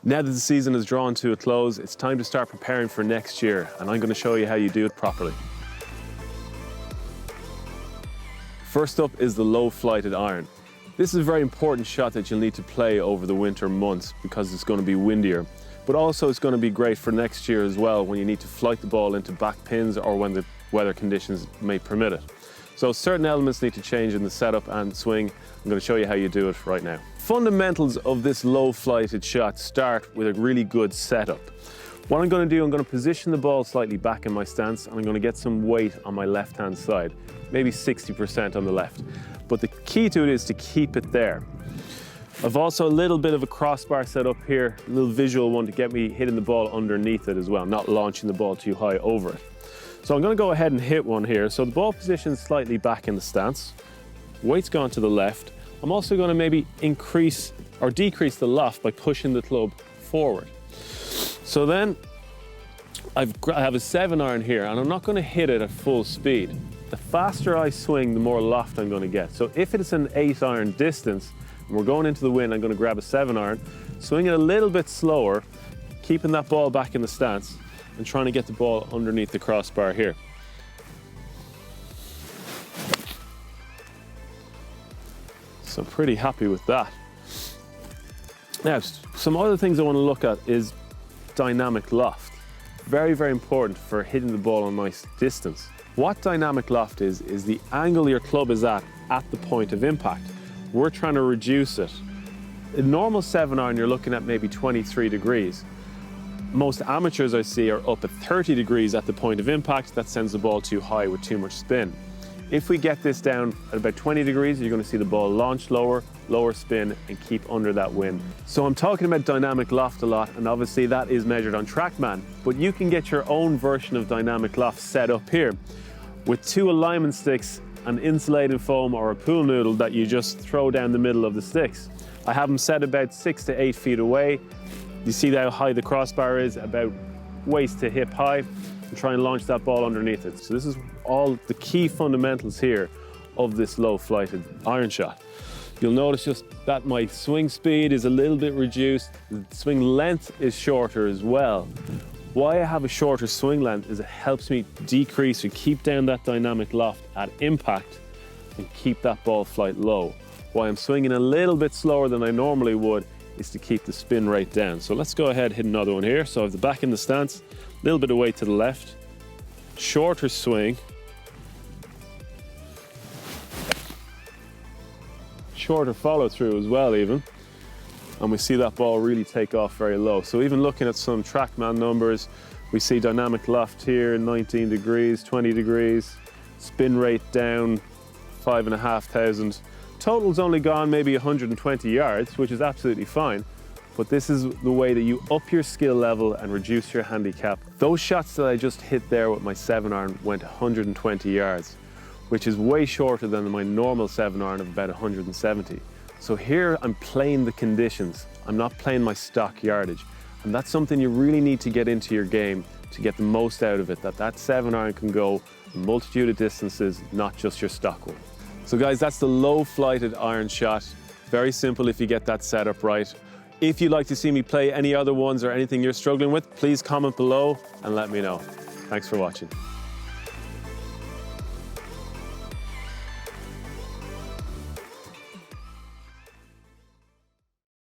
Now that the season is drawn to a close, it's time to start preparing for next year, and I'm going to show you how you do it properly. First up is the low-flighted iron. This is a very important shot that you'll need to play over the winter months because it's going to be windier. But also it's going to be great for next year as well when you need to flight the ball into back pins or when the weather conditions may permit it. So certain elements need to change in the setup and swing. I'm going to show you how you do it right now. Fundamentals of this low-flighted shot start with a really good setup. What I'm going to do, I'm going to position the ball slightly back in my stance and I'm going to get some weight on my left-hand side, maybe 60% on the left. But the key to it is to keep it there. I've also a little bit of a crossbar set up here, a little visual one to get me hitting the ball underneath it as well, not launching the ball too high over it. So I'm going to go ahead and hit one here. So the ball position's slightly back in the stance, weight's gone to the left. I'm also going to maybe increase or decrease the loft by pushing the club forward. So then I have a 7-iron here and I'm not going to hit it at full speed. The faster I swing, the more loft I'm going to get. So if it's an 8-iron distance and we're going into the wind, I'm going to grab a 7-iron, swing it a little bit slower, keeping that ball back in the stance and trying to get the ball underneath the crossbar here. So I'm pretty happy with that. Now, some other things I want to look at is dynamic loft. Very, very important for hitting the ball on nice distance. What dynamic loft is the angle your club is at the point of impact. We're trying to reduce it. In normal 7-iron, you're looking at maybe 23 degrees. Most amateurs I see are up at 30 degrees at the point of impact. That sends the ball too high with too much spin. If we get this down at about 20 degrees, you're going to see the ball launch lower, lower spin, and keep under that wind. So I'm talking about dynamic loft a lot, and obviously that is measured on TrackMan, but you can get your own version of dynamic loft set up here with 2 alignment sticks, an insulated foam or a pool noodle that you just throw down the middle of the sticks. I have them set about 6 to 8 feet away. You see how high the crossbar is, about waist to hip high, and try and launch that ball underneath it. So this is all the key fundamentals here of this low-flighted iron shot. You'll notice just that my swing speed is a little bit reduced. The swing length is shorter as well. Why I have a shorter swing length is it helps me decrease or keep down that dynamic loft at impact and keep that ball flight low. Why I'm swinging a little bit slower than I normally would is to keep the spin rate down. So let's go ahead and hit another one here. So I have the back in the stance, a little bit of weight to the left, shorter swing, shorter follow through as well even, and we see that ball really take off very low. So even looking at some TrackMan numbers, we see dynamic loft here, 19 degrees, 20 degrees, spin rate down 5,500. Total's only gone maybe 120 yards, which is absolutely fine. But this is the way that you up your skill level and reduce your handicap. Those shots that I just hit there with my 7-iron went 120 yards, which is way shorter than my normal 7-iron of about 170. So here I'm playing the conditions. I'm not playing my stock yardage. And that's something you really need to get into your game to get the most out of it, that 7-iron can go a multitude of distances, not just your stock one. So guys, that's the low-flighted iron shot. Very simple if you get that set up right. If you'd like to see me play any other ones or anything you're struggling with, please comment below and let me know. Thanks for watching.